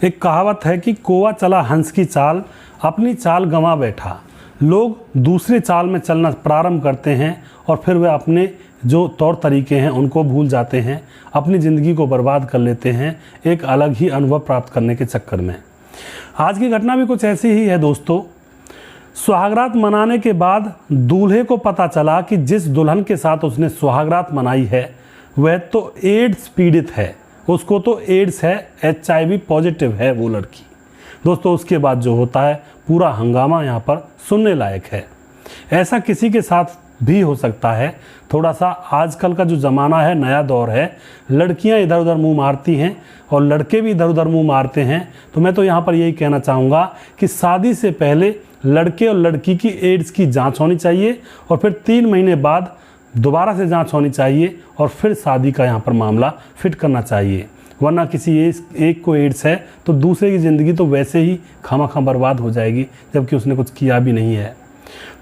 एक कहावत है कि कौवा चला हंस की चाल, अपनी चाल गंवा बैठा। लोग दूसरे चाल में चलना प्रारंभ करते हैं और फिर वे अपने जो तौर तरीके हैं उनको भूल जाते हैं, अपनी ज़िंदगी को बर्बाद कर लेते हैं एक अलग ही अनुभव प्राप्त करने के चक्कर में। आज की घटना भी कुछ ऐसी ही है दोस्तों। सुहागरात मनाने के बाद दूल्हे को पता चला कि जिस दुल्हन के साथ उसने सुहागरात मनाई है वह तो एड्स पीड़ित है, उसको तो एड्स है, HIV पॉजिटिव है वो लड़की। दोस्तों उसके बाद जो होता है पूरा हंगामा यहाँ पर सुनने लायक है। ऐसा किसी के साथ भी हो सकता है। थोड़ा सा आजकल का जो ज़माना है, नया दौर है, लड़कियां इधर उधर मुंह मारती हैं और लड़के भी इधर उधर मुंह मारते हैं। तो मैं तो यहाँ पर यही कहना चाहूँगा कि शादी से पहले लड़के और लड़की की एड्स की जांच होनी चाहिए और फिर 3 महीने बाद दोबारा से जांच होनी चाहिए और फिर शादी का यहाँ पर मामला फिट करना चाहिए। वरना किसी एक को एड्स है तो दूसरे की ज़िंदगी तो वैसे ही खामखा बर्बाद हो जाएगी, जबकि उसने कुछ किया भी नहीं है।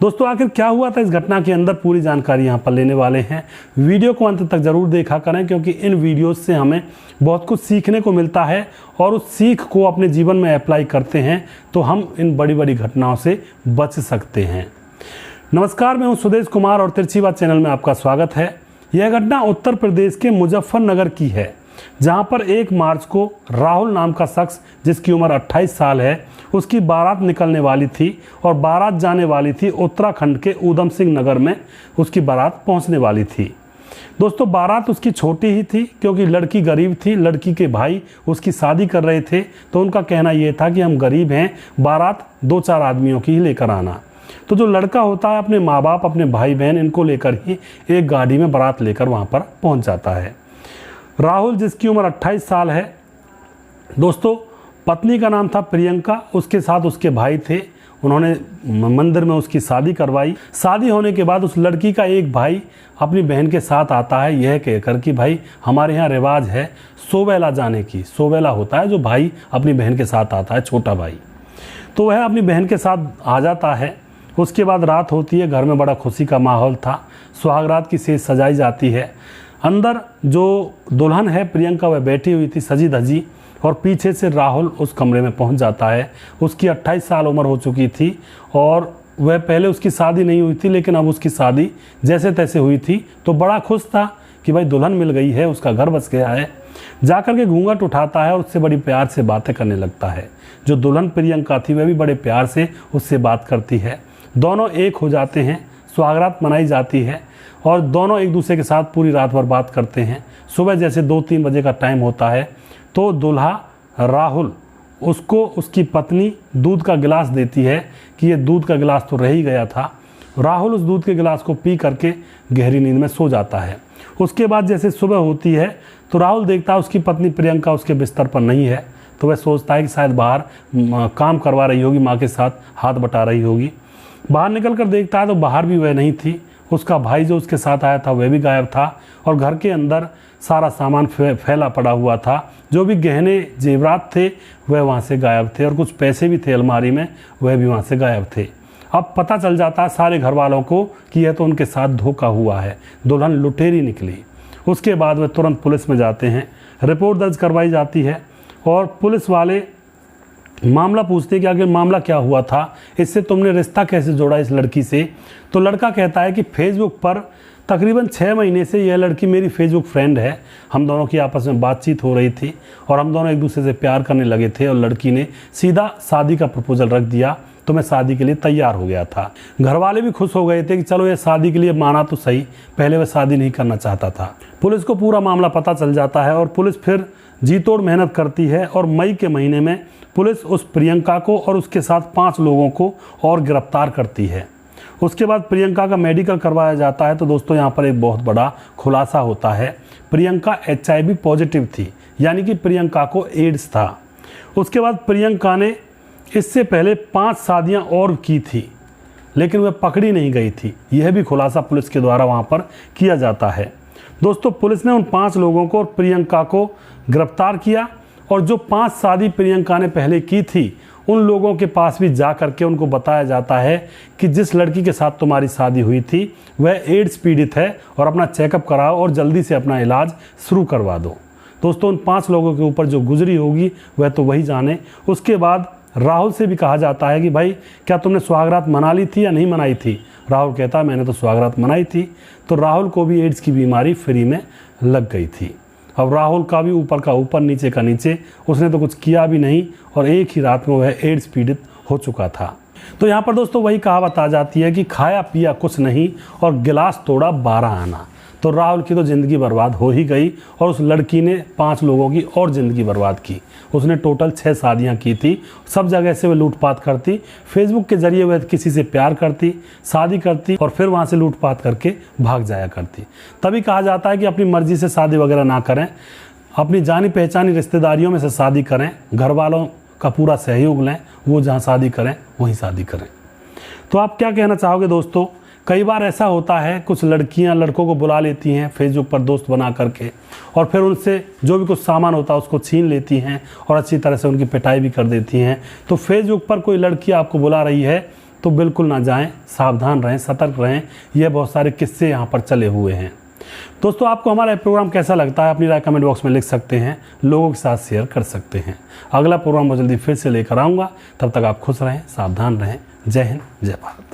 दोस्तों आखिर क्या हुआ था इस घटना के अंदर, पूरी जानकारी यहाँ पर लेने वाले हैं। वीडियो को अंत तक ज़रूर देखा करें, क्योंकि इन वीडियोज़ से हमें बहुत कुछ सीखने को मिलता है और उस सीख को अपने जीवन में अप्लाई करते हैं तो हम इन बड़ी बड़ी घटनाओं से बच सकते हैं। नमस्कार, मैं हूं सुदेश कुमार और तिरछी बात चैनल में आपका स्वागत है। यह घटना उत्तर प्रदेश के मुजफ्फरनगर की है, जहां पर 1 मार्च को राहुल नाम का शख्स, जिसकी उम्र 28 साल है, उसकी बारात निकलने वाली थी और बारात जाने वाली थी उत्तराखंड के ऊधम सिंह नगर में। उसकी बारात पहुंचने वाली थी। दोस्तों बारात उसकी छोटी ही थी क्योंकि लड़की गरीब थी। लड़की के भाई उसकी शादी कर रहे थे तो उनका कहना यह था कि हम गरीब हैं, बारात 2-4 आदमियों की ही लेकर आना। तो जो लड़का होता है अपने माँ बाप, अपने भाई बहन, इनको लेकर ही एक गाड़ी में बारात लेकर वहाँ पर पहुँच जाता है। राहुल, जिसकी उम्र 28 साल है, दोस्तों पत्नी का नाम था प्रियंका, उसके साथ उसके भाई थे। उन्होंने मंदिर में उसकी शादी करवाई। शादी होने के बाद उस लड़की का एक भाई अपनी बहन के साथ आता है यह कहकर कि भाई हमारे यहाँ रिवाज है सोवेला जाने की। सोवेला होता है जो भाई अपनी बहन के साथ आता है, छोटा भाई। तो वह अपनी बहन के साथ आ जाता है। उसके बाद रात होती है, घर में बड़ा खुशी का माहौल था। सुहागरात की सेज सजाई जाती है। अंदर जो दुल्हन है प्रियंका, वह बैठी हुई थी सजी धजी, और पीछे से राहुल उस कमरे में पहुंच जाता है। उसकी 28 साल उम्र हो चुकी थी और वह पहले उसकी शादी नहीं हुई थी, लेकिन अब उसकी शादी जैसे तैसे हुई थी तो बड़ा खुश था कि भाई दुल्हन मिल गई है, उसका घर बस गया है। जाकर के घूंघट उठाता है और उससे बड़ी प्यार से बातें करने लगता है। जो दुल्हन प्रियंका थी वह भी बड़े प्यार से उससे बात करती है। दोनों एक हो जाते हैं, सुहागरात मनाई जाती है और दोनों एक दूसरे के साथ पूरी रात भर बात करते हैं। सुबह जैसे 2-3 बजे का टाइम होता है तो दूल्हा राहुल उसको उसकी पत्नी दूध का गिलास देती है कि ये दूध का गिलास तो रह ही गया था। राहुल उस दूध के गिलास को पी करके गहरी नींद में सो जाता है। उसके बाद जैसे सुबह होती है तो राहुल देखता है उसकी पत्नी प्रियंका उसके बिस्तर पर नहीं है। तो वह सोचता है कि शायद बाहर काम करवा रही होगी, माँ के साथ हाथ बटा रही होगी। बाहर निकल कर देखता है तो बाहर भी वह नहीं थी। उसका भाई जो उसके साथ आया था वह भी गायब था और घर के अंदर सारा सामान फैला पड़ा हुआ था। जो भी गहने जेवरात थे वह वहाँ से गायब थे और कुछ पैसे भी थे अलमारी में, वह भी वहाँ से गायब थे। अब पता चल जाता है सारे घर वालों को कि यह तो उनके साथ धोखा हुआ है, दुल्हन लुटेरी निकली। उसके बाद वह तुरंत पुलिस में जाते हैं, रिपोर्ट दर्ज करवाई जाती है और पुलिस वाले मामला पूछते कि आखिर मामला क्या हुआ था, इससे तुमने रिश्ता कैसे जोड़ा इस लड़की से। तो लड़का कहता है कि फेसबुक पर तकरीबन 6 महीने से यह लड़की मेरी फेसबुक फ्रेंड है। हम दोनों की आपस में बातचीत हो रही थी और हम दोनों एक दूसरे से प्यार करने लगे थे और लड़की ने सीधा शादी का प्रपोजल रख दिया तो मैं शादी के लिए तैयार हो गया था। घर वाले भी खुश हो गए थे कि चलो ये शादी के लिए माना तो सही, पहले वह शादी नहीं करना चाहता था। पुलिस को पूरा मामला पता चल जाता है और पुलिस फिर जी तोड़ मेहनत करती है और मई के महीने में पुलिस उस प्रियंका को और उसके साथ 5 लोगों को और गिरफ्तार करती है। उसके बाद प्रियंका का मेडिकल करवाया जाता है। तो दोस्तों यहाँ पर एक बहुत बड़ा खुलासा होता है। प्रियंका HIV पॉजिटिव थी, यानी कि प्रियंका को एड्स था। उसके बाद प्रियंका ने इससे पहले 5 शादियाँ और की थी, लेकिन वह पकड़ी नहीं गई थी। यह भी खुलासा पुलिस के द्वारा वहाँ पर किया जाता है। दोस्तों पुलिस ने उन 5 लोगों को और प्रियंका को गिरफ्तार किया और जो 5 शादी प्रियंका ने पहले की थी उन लोगों के पास भी जा करके उनको बताया जाता है कि जिस लड़की के साथ तुम्हारी शादी हुई थी वह एड्स पीड़ित है और अपना चेकअप कराओ और जल्दी से अपना इलाज शुरू करवा दो। दोस्तों उन 5 लोगों के ऊपर जो गुजरी होगी वह तो वही जाने। उसके बाद राहुल से भी कहा जाता है कि भाई क्या तुमने सुहागरात मना ली थी या नहीं मनाई थी। राहुल कहता है मैंने तो सुहागरात मनाई थी। तो राहुल को भी एड्स की बीमारी फ्री में लग गई थी। अब राहुल का भी ऊपर का ऊपर नीचे का नीचे, उसने तो कुछ किया भी नहीं और एक ही रात में वह एड्स पीड़ित हो चुका था। तो यहाँ पर दोस्तों वही कहावत आ जाती है कि खाया पिया कुछ नहीं और गिलास तोड़ा 12 आना। तो राहुल की तो ज़िंदगी बर्बाद हो ही गई और उस लड़की ने 5 लोगों की और ज़िंदगी बर्बाद की। उसने टोटल 6 शादियां की थी। सब जगह से वह लूटपाट करती, फेसबुक के जरिए वह किसी से प्यार करती, शादी करती और फिर वहाँ से लूटपाट करके भाग जाया करती। तभी कहा जाता है कि अपनी मर्जी से शादी वगैरह ना करें, अपनी जानी पहचानी रिश्तेदारियों में से शादी करें, घर वालों का पूरा सहयोग लें, वो जहाँ शादी करें वहीं शादी करें। तो आप क्या कहना चाहोगे दोस्तों? कई बार ऐसा होता है कुछ लड़कियां लड़कों को बुला लेती हैं फेसबुक पर दोस्त बना करके और फिर उनसे जो भी कुछ सामान होता है उसको छीन लेती हैं और अच्छी तरह से उनकी पिटाई भी कर देती हैं। तो फेसबुक पर कोई लड़की आपको बुला रही है तो बिल्कुल ना जाएं, सावधान रहें, सतर्क रहें। यह बहुत सारे किस्से यहाँ पर चले हुए हैं। दोस्तों आपको हमारा प्रोग्राम कैसा लगता है अपनी राय कमेंट बॉक्स में लिख सकते हैं, लोगों के साथ शेयर कर सकते हैं। अगला प्रोग्राम बहुत जल्दी फिर से लेकर आऊँगा। तब तक आप खुश रहें, सावधान रहें। जय हिंद, जय भारत।